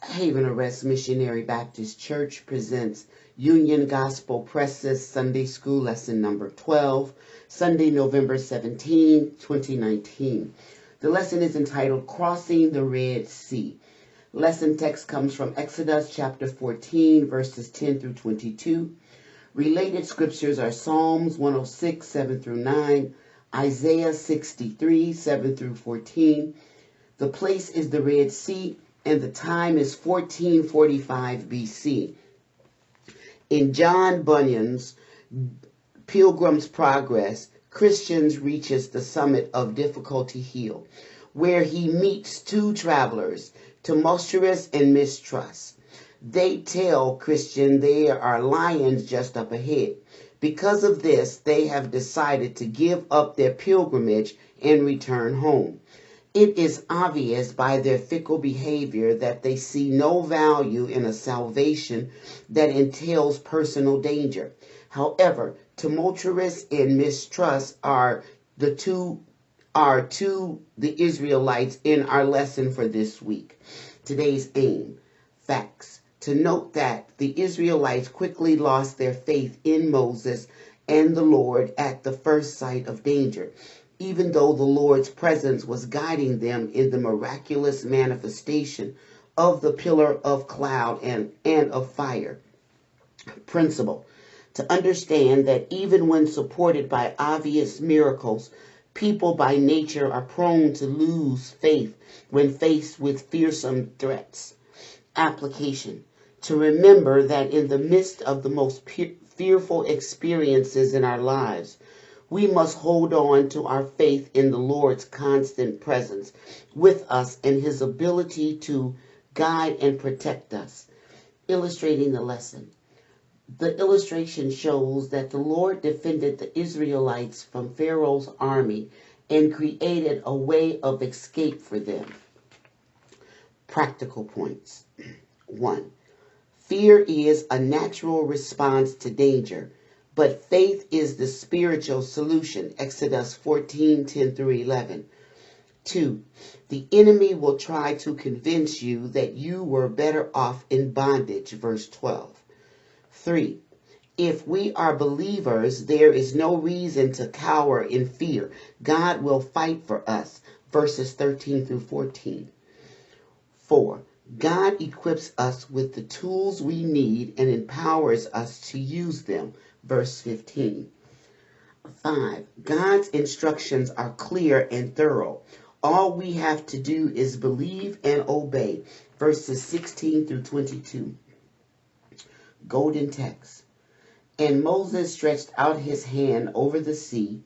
Haven Arrest Missionary Baptist Church presents Union Gospel Presses Sunday School Lesson number 12, Sunday, November 17, 2019. The lesson is entitled Crossing the Red Sea. Lesson text comes from Exodus chapter 14, verses 10 through 22. Related scriptures are Psalms 106, 7 through 9, Isaiah 63, 7 through 14. The place is the Red Sea, and the time is 1445 BC. In John Bunyan's Pilgrim's Progress, Christians reaches the summit of Difficulty Hill, where he meets two travelers, tumultuous and mistrust. They tell Christian there are lions just up ahead. Because of this, they have decided to give up their pilgrimage and return home. It is obvious by their fickle behavior that they see no value in a salvation that entails personal danger. However, tumultuous and mistrust are the Israelites in our lesson for this week. Today's aim, facts. To note that the Israelites quickly lost their faith in Moses and the Lord at the first sight of danger, even though the Lord's presence was guiding them in the miraculous manifestation of the pillar of cloud and of fire. Principle: to understand that even when supported by obvious miracles, people by nature are prone to lose faith when faced with fearsome threats. Application: to remember that in the midst of the most fearful experiences in our lives, we must hold on to our faith in the Lord's constant presence with us and his ability to guide and protect us. Illustrating the lesson. The illustration shows that the Lord defended the Israelites from Pharaoh's army and created a way of escape for them. Practical points. 1. Fear is a natural response to danger, but faith is the spiritual solution. Exodus 14, 10 through 11. 2. The enemy will try to convince you that you were better off in bondage. Verse 12. 3. If we are believers, there is no reason to cower in fear. God will fight for us. Verses 13 through 14. 4. God equips us with the tools we need and empowers us to use them. Verse 15. 5. God's instructions are clear and thorough. All we have to do is believe and obey. Verses 16 through 22. Golden text. And Moses stretched out his hand over the sea,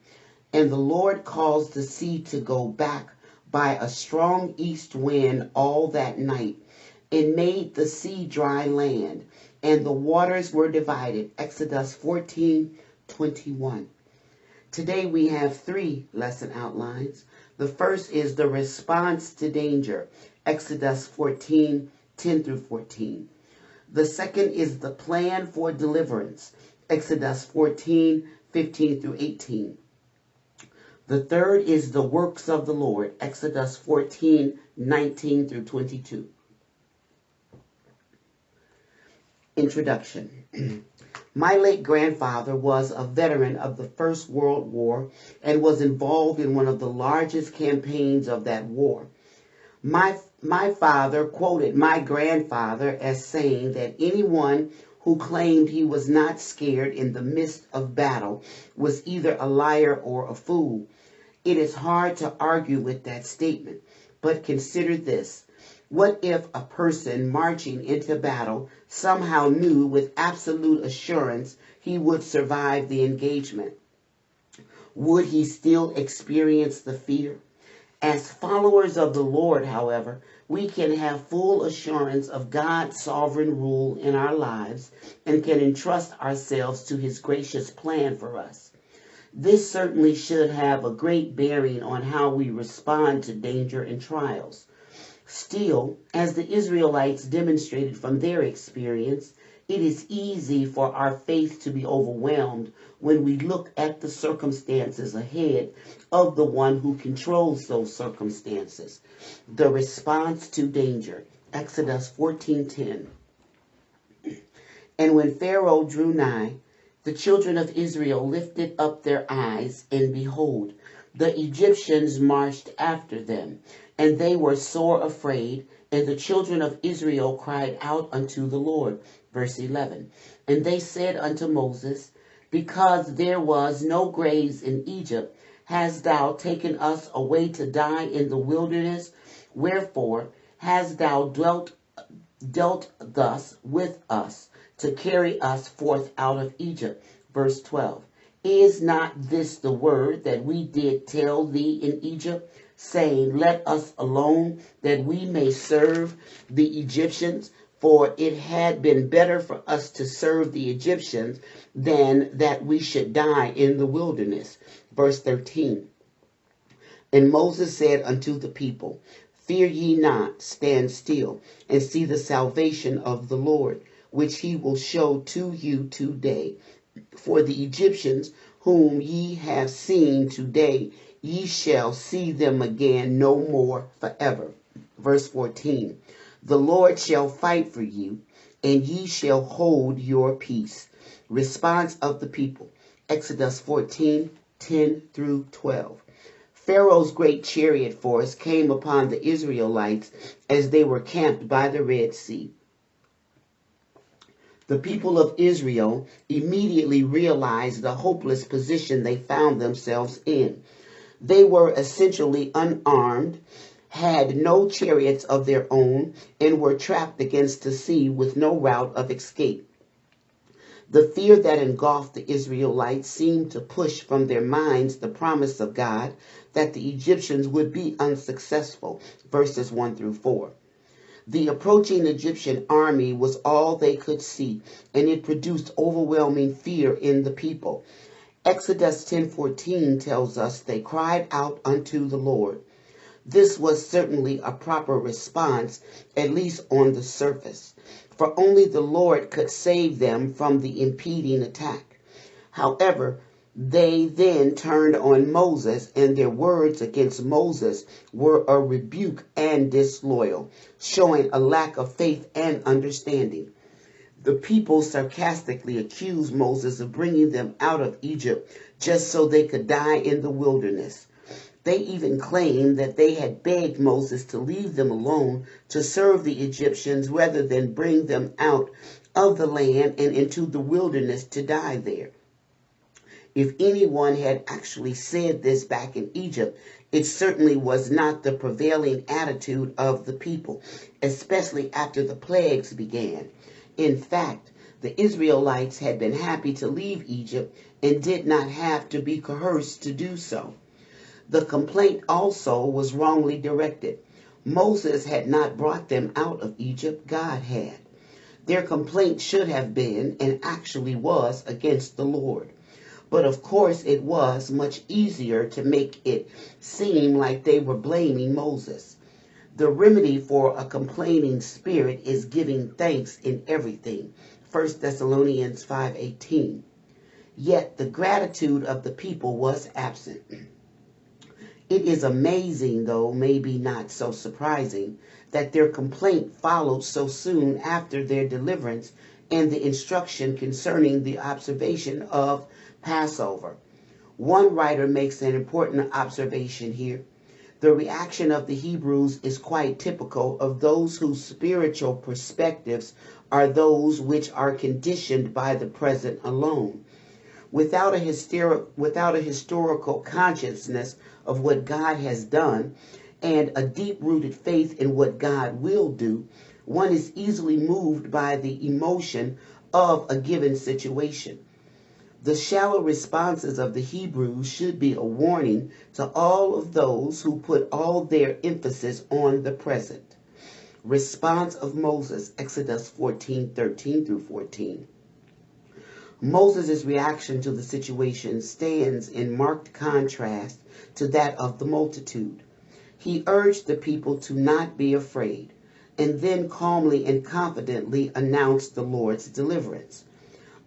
and the Lord caused the sea to go back by a strong east wind all that night, and made the sea dry land, and the waters were divided. Exodus 14:21. Today we have 3 lesson outlines. The first is the response to danger. Exodus 14:10 through 14. The second is the plan for deliverance. Exodus 14:15 through 18. The third is the works of the Lord. Exodus 14:19 through 22. Introduction. My late grandfather was a veteran of the First World War and was involved in one of the largest campaigns of that war. My father quoted my grandfather as saying that anyone who claimed he was not scared in the midst of battle was either a liar or a fool. It is hard to argue with that statement, but consider this. What if a person marching into battle somehow knew with absolute assurance he would survive the engagement? Would he still experience the fear? As followers of the Lord, however, we can have full assurance of God's sovereign rule in our lives and can entrust ourselves to his gracious plan for us. This certainly should have a great bearing on how we respond to danger and trials. Still, as the Israelites demonstrated from their experience, it is easy for our faith to be overwhelmed when we look at the circumstances ahead of the one who controls those circumstances. The response to danger. Exodus 14:10. And when Pharaoh drew nigh, the children of Israel lifted up their eyes, and behold, the Egyptians marched after them, and they were sore afraid, and the children of Israel cried out unto the Lord. Verse 11. And they said unto Moses, because there was no graves in Egypt, hast thou taken us away to die in the wilderness? Wherefore hast thou dealt thus with us, to carry us forth out of Egypt? Verse 12. Is not this the word that we did tell thee in Egypt, saying, let us alone, that we may serve the Egyptians? For it had been better for us to serve the Egyptians than that we should die in the wilderness. Verse 13. And Moses said unto the people, fear ye not, stand still, and see the salvation of the Lord, which he will show to you today. For the Egyptians whom ye have seen today, ye shall see them again no more forever. Verse 14. The Lord shall fight for you, and ye shall hold your peace. Response of the people. Exodus 14:10 through 12. Pharaoh's great chariot force came upon the Israelites as they were camped by the Red Sea. The people of Israel immediately realized the hopeless position they found themselves in. They were essentially unarmed, had no chariots of their own, and were trapped against the sea with no route of escape. The fear that engulfed the Israelites seemed to push from their minds the promise of God that the Egyptians would be unsuccessful. Verses 1 through 4. The approaching Egyptian army was all they could see, and it produced overwhelming fear in the people. Exodus 10:14 tells us they cried out unto the Lord. This was certainly a proper response, at least on the surface, for only the Lord could save them from the impeding attack. However, they then turned on Moses, and their words against Moses were a rebuke and disloyal, showing a lack of faith and understanding. The people sarcastically accused Moses of bringing them out of Egypt just so they could die in the wilderness. They even claimed that they had begged Moses to leave them alone to serve the Egyptians rather than bring them out of the land and into the wilderness to die there. If anyone had actually said this back in Egypt, it certainly was not the prevailing attitude of the people, especially after the plagues began. In fact, the Israelites had been happy to leave Egypt and did not have to be coerced to do so. The complaint also was wrongly directed. Moses had not brought them out of Egypt, God had. Their complaint should have been, and actually was, against the Lord. But of course it was much easier to make it seem like they were blaming Moses. The remedy for a complaining spirit is giving thanks in everything. 1 Thessalonians 5:18. Yet the gratitude of the people was absent. It is amazing, though maybe not so surprising, that their complaint followed so soon after their deliverance and the instruction concerning the observation of Passover. One writer makes an important observation here. The reaction of the Hebrews is quite typical of those whose spiritual perspectives are those which are conditioned by the present alone. Without a historical consciousness of what God has done and a deep-rooted faith in what God will do, one is easily moved by the emotion of a given situation. The shallow responses of the Hebrews should be a warning to all of those who put all their emphasis on the present. Response of Moses, Exodus 14:13 through 14. Moses' reaction to the situation stands in marked contrast to that of the multitude. He urged the people to not be afraid, and then calmly and confidently announced the Lord's deliverance.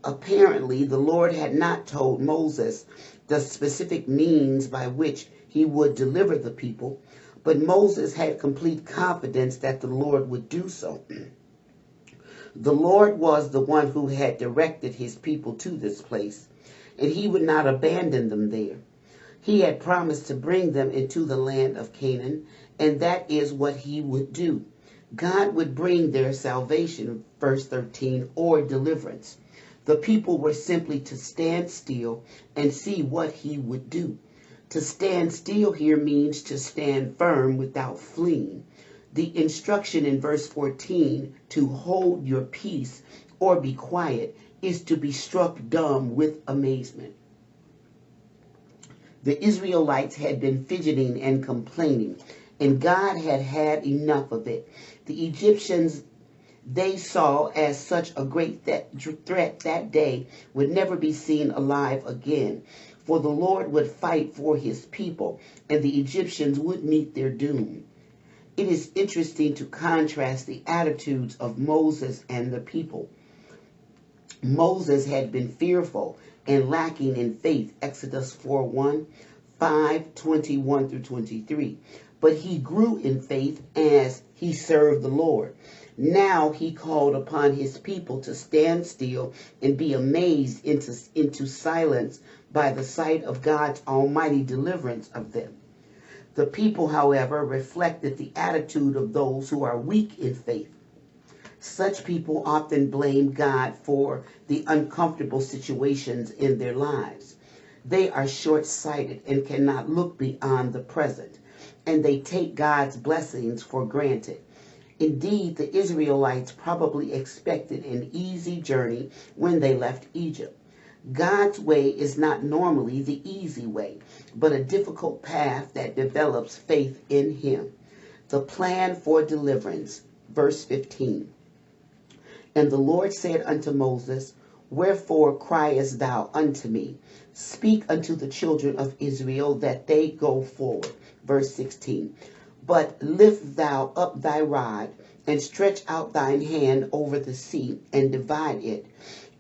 Apparently, the Lord had not told Moses the specific means by which he would deliver the people, but Moses had complete confidence that the Lord would do so. The Lord was the one who had directed his people to this place, and he would not abandon them there. He had promised to bring them into the land of Canaan, and that is what he would do. God would bring their salvation, verse 13, or deliverance. The people were simply to stand still and see what he would do. To stand still here means to stand firm without fleeing. The instruction in verse 14 to hold your peace or be quiet is to be struck dumb with amazement. The Israelites had been fidgeting and complaining, and God had had enough of it. The Egyptians they saw as such a great threat that day would never be seen alive again, for the Lord would fight for his people, and the Egyptians would meet their doom. It is interesting to contrast the attitudes of Moses and the people. Moses had been fearful and lacking in faith, Exodus 4:1, 5:21 through 23. But he grew in faith as he served the Lord. Now he called upon his people to stand still and be amazed into silence by the sight of God's almighty deliverance of them. The people, however, reflected the attitude of those who are weak in faith. Such people often blame God for the uncomfortable situations in their lives. They are short-sighted and cannot look beyond the present, and they take God's blessings for granted. Indeed, the Israelites probably expected an easy journey when they left Egypt. God's way is not normally the easy way, but a difficult path that develops faith in him. The plan for deliverance, verse 15. And the Lord said unto Moses, Wherefore criest thou unto me? Speak unto the children of Israel that they go forward. Verse 16. But lift thou up thy rod, and stretch out thine hand over the sea, and divide it.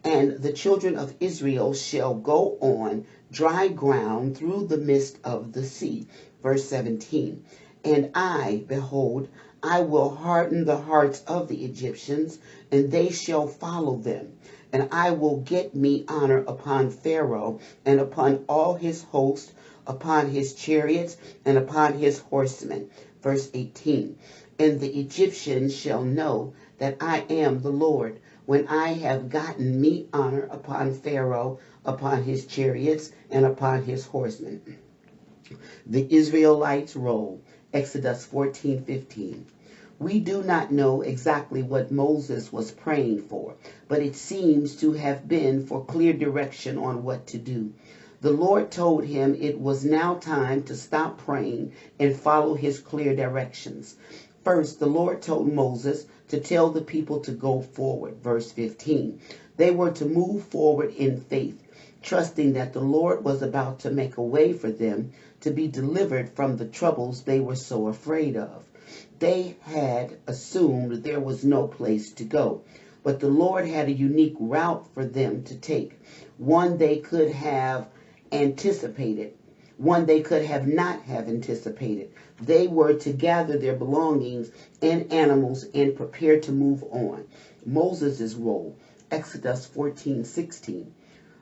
And the children of Israel shall go on dry ground through the midst of the sea. Verse 17. And I, behold, I will harden the hearts of the Egyptians, and they shall follow them. And I will get me honor upon Pharaoh, and upon all his host, upon his chariots, and upon his horsemen. Verse 18. And the Egyptians shall know that I am the Lord, when I have gotten me honor upon Pharaoh, upon his chariots, and upon his horsemen. The Israelites' role, Exodus 14:15. We do not know exactly what Moses was praying for, but it seems to have been for clear direction on what to do. The Lord told him it was now time to stop praying and follow his clear directions. First, the Lord told Moses to tell the people to go forward, verse 15. They were to move forward in faith, trusting that the Lord was about to make a way for them to be delivered from the troubles they were so afraid of. They had assumed there was no place to go, but the Lord had a unique route for them to take, one they could have anticipated, one they could have not have anticipated. They were to gather their belongings and animals and prepare to move on. Moses' role, Exodus 14:16.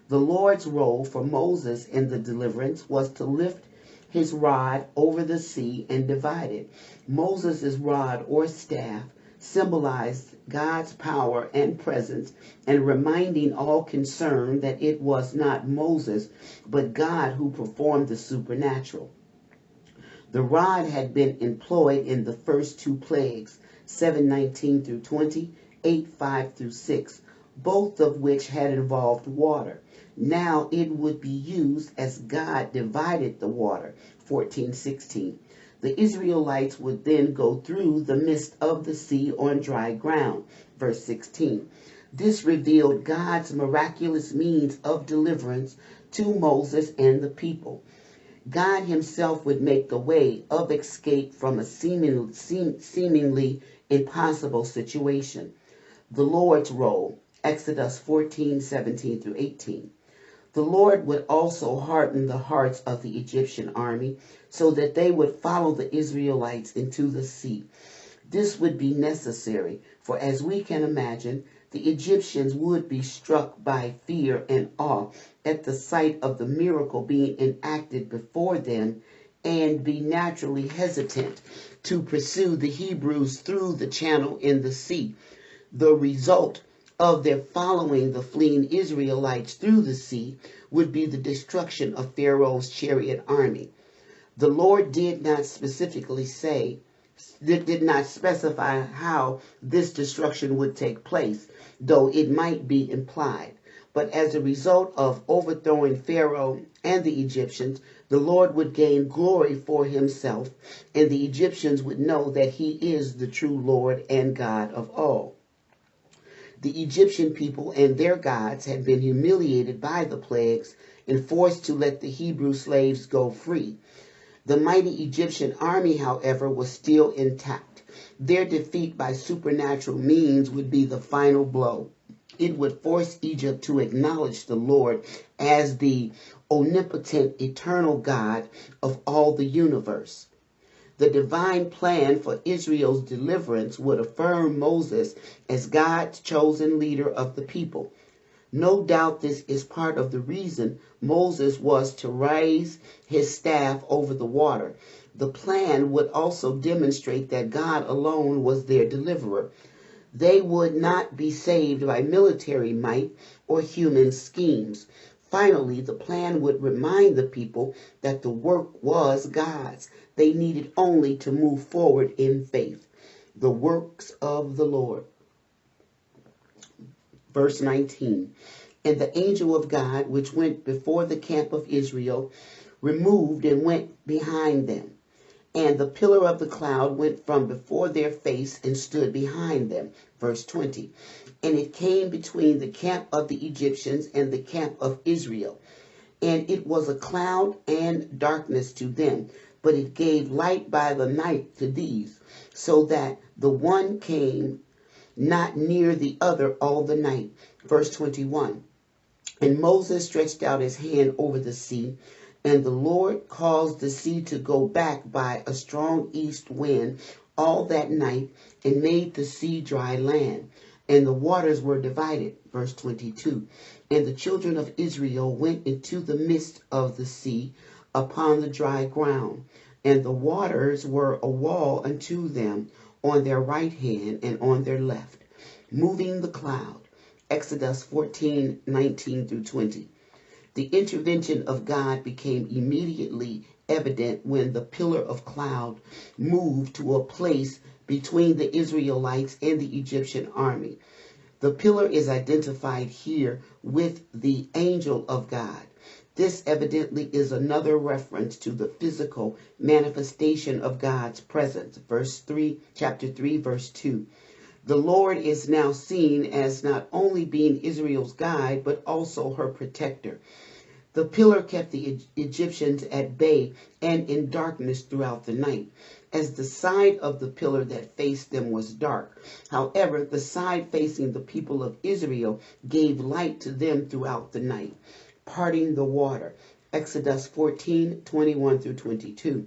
The Lord's role for Moses in the deliverance was to lift his rod over the sea and divide it. Moses' rod or staff symbolized God's power and presence, and reminding all concerned that it was not Moses, but God who performed the supernatural. The rod had been employed in the first two plagues, 7:19 through 20, 8:5 through 6, both of which had involved water. Now it would be used as God divided the water, 14:16. The Israelites would then go through the midst of the sea on dry ground, verse 16. This revealed God's miraculous means of deliverance to Moses and the people. God himself would make the way of escape from a seemingly impossible situation. The Lord's role, Exodus 14:17 through 18. The Lord would also harden the hearts of the Egyptian army so that they would follow the Israelites into the sea. This would be necessary, for as we can imagine, the Egyptians would be struck by fear and awe at the sight of the miracle being enacted before them and be naturally hesitant to pursue the Hebrews through the channel in the sea. The result of their following the fleeing Israelites through the sea would be the destruction of Pharaoh's chariot army. The Lord did not specify how this destruction would take place, though it might be implied. But as a result of overthrowing Pharaoh and the Egyptians, the Lord would gain glory for himself, and the Egyptians would know that he is the true Lord and God of all. The Egyptian people and their gods had been humiliated by the plagues and forced to let the Hebrew slaves go free. The mighty Egyptian army, however, was still intact. Their defeat by supernatural means would be the final blow. It would force Egypt to acknowledge the Lord as the omnipotent, eternal God of all the universe. The divine plan for Israel's deliverance would affirm Moses as God's chosen leader of the people. No doubt this is part of the reason Moses was to raise his staff over the water. The plan would also demonstrate that God alone was their deliverer. They would not be saved by military might or human schemes. Finally, the plan would remind the people that the work was God's. They needed only to move forward in faith. The works of the Lord. Verse 19. And the angel of God, which went before the camp of Israel, removed and went behind them. And the pillar of the cloud went from before their face and stood behind them. Verse 20. And it came between the camp of the Egyptians and the camp of Israel. And it was a cloud and darkness to them, but it gave light by the night to these, so that the one came not near the other all the night. Verse 21. And Moses stretched out his hand over the sea, and the Lord caused the sea to go back by a strong east wind all that night, and made the sea dry land, and the waters were divided. Verse 22. And the children of Israel went into the midst of the sea upon the dry ground, and the waters were a wall unto them on their right hand and on their left, moving the cloud. Exodus 14:19 through 20. The intervention of God became immediately evident when the pillar of cloud moved to a place between the Israelites and the Egyptian army. The pillar is identified here with the angel of God. This evidently is another reference to the physical manifestation of God's presence. Chapter 3, verse 2. The Lord is now seen as not only being Israel's guide, but also her protector. The pillar kept the Egyptians at bay and in darkness throughout the night, as the side of the pillar that faced them was dark. However, the side facing the people of Israel gave light to them throughout the night, parting the water. Exodus 14:21 through 22.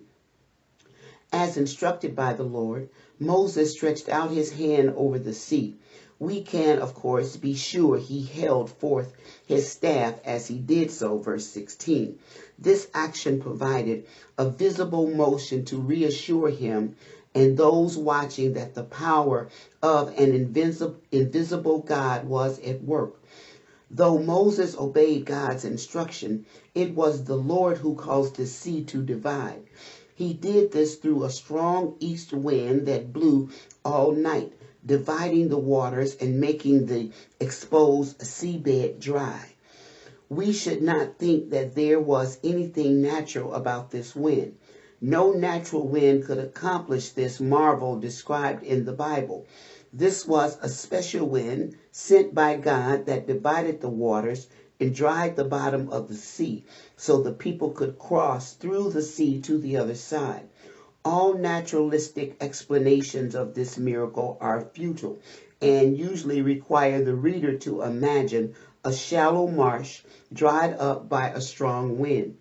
As instructed by the Lord, Moses stretched out his hand over the sea. We can, of course, be sure he held forth his staff as he did so. Verse 16. This action provided a visible motion to reassure him and those watching that the power of an invisible God was at work. Though Moses obeyed God's instruction, it was the Lord who caused the sea to divide. He did this through a strong east wind that blew all night, dividing the waters and making the exposed seabed dry. We should not think that there was anything natural about this wind. No natural wind could accomplish this marvel described in the Bible. This was a special wind sent by God that divided the waters and dried the bottom of the sea, so the people could cross through the sea to the other side. All naturalistic explanations of this miracle are futile and usually require the reader to imagine a shallow marsh dried up by a strong wind.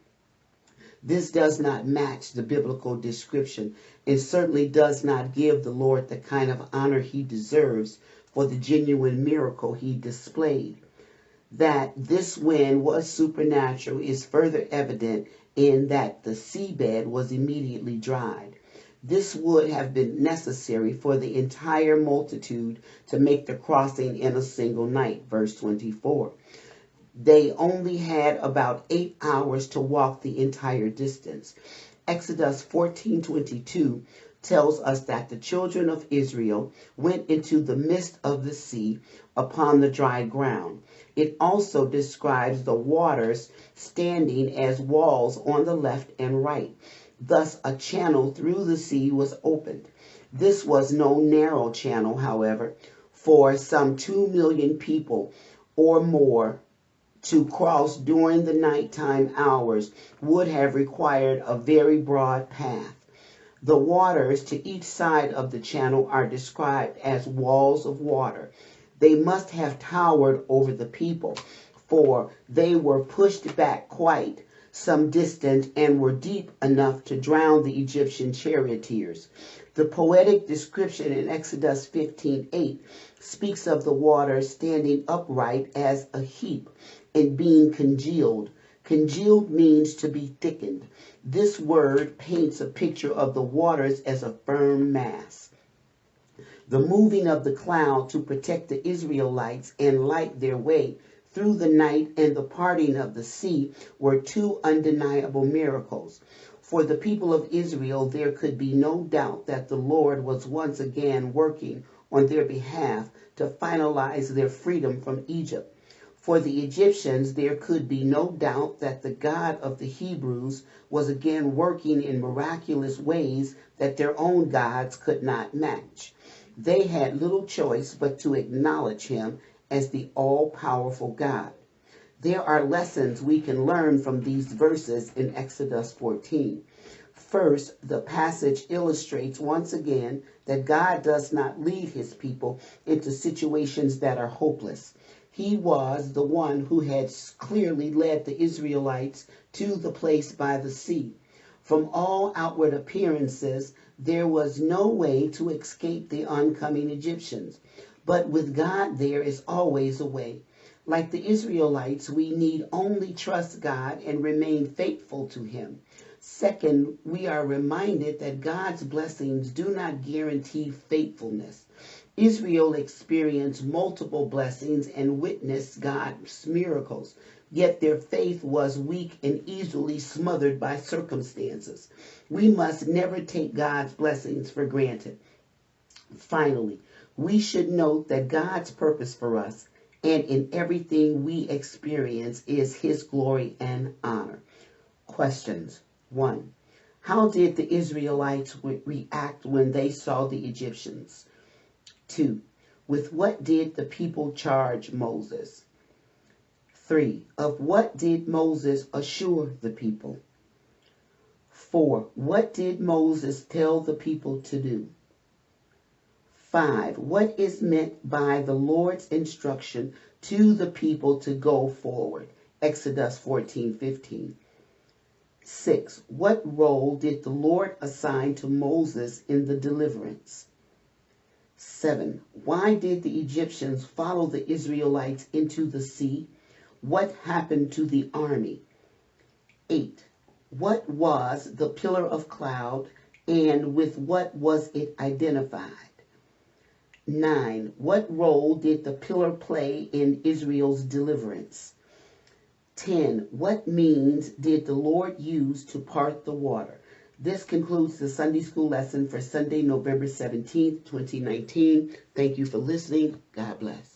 This does not match the biblical description and certainly does not give the Lord the kind of honor he deserves for the genuine miracle he displayed. That this wind was supernatural is further evident in that the seabed was immediately dried. This would have been necessary for the entire multitude to make the crossing in a single night. Verse 24. They only had about 8 hours to walk the entire distance. Exodus 14:22 tells us that the children of Israel went into the midst of the sea upon the dry ground. It also describes the waters standing as walls on the left and right. Thus, a channel through the sea was opened. This was no narrow channel, however, for some 2 million people or more to cross during the nighttime hours would have required a very broad path. The waters to each side of the channel are described as walls of water. They must have towered over the people, for they were pushed back quite some distance and were deep enough to drown the Egyptian charioteers. The poetic description in Exodus 15:8 speaks of the water standing upright as a heap and being congealed. Congealed means to be thickened. This word paints a picture of the waters as a firm mass. The moving of the cloud to protect the Israelites and light their way through the night and the parting of the sea were two undeniable miracles. For the people of Israel, there could be no doubt that the Lord was once again working on their behalf to finalize their freedom from Egypt. For the Egyptians, there could be no doubt that the God of the Hebrews was again working in miraculous ways that their own gods could not match. They had little choice but to acknowledge him as the all-powerful God. There are lessons we can learn from these verses in Exodus 14. First, the passage illustrates once again that God does not lead his people into situations that are hopeless. He was the one who had clearly led the Israelites to the place by the sea. From all outward appearances, there was no way to escape the oncoming Egyptians. But with God, there is always a way. Like the Israelites, we need only trust God and remain faithful to him. Second, we are reminded that God's blessings do not guarantee faithfulness. Israel experienced multiple blessings and witnessed God's miracles, yet their faith was weak and easily smothered by circumstances. We must never take God's blessings for granted. Finally, we should note that God's purpose for us and in everything we experience is his glory and honor. Questions. 1. How did the Israelites react when they saw the Egyptians? 2. With what did the people charge Moses? 3. Of what did Moses assure the people? 4. What did Moses tell the people to do? 5. What is meant by the Lord's instruction to the people to go forward? Exodus 14:15. 6. What role did the Lord assign to Moses in the deliverance? 7. Why did the Egyptians follow the Israelites into the sea? What happened to the army? 8. What was the pillar of cloud and with what was it identified? 9. What role did the pillar play in Israel's deliverance? 10. What means did the Lord use to part the water? This concludes the Sunday School lesson for Sunday, November 17th, 2019. Thank you for listening. God bless.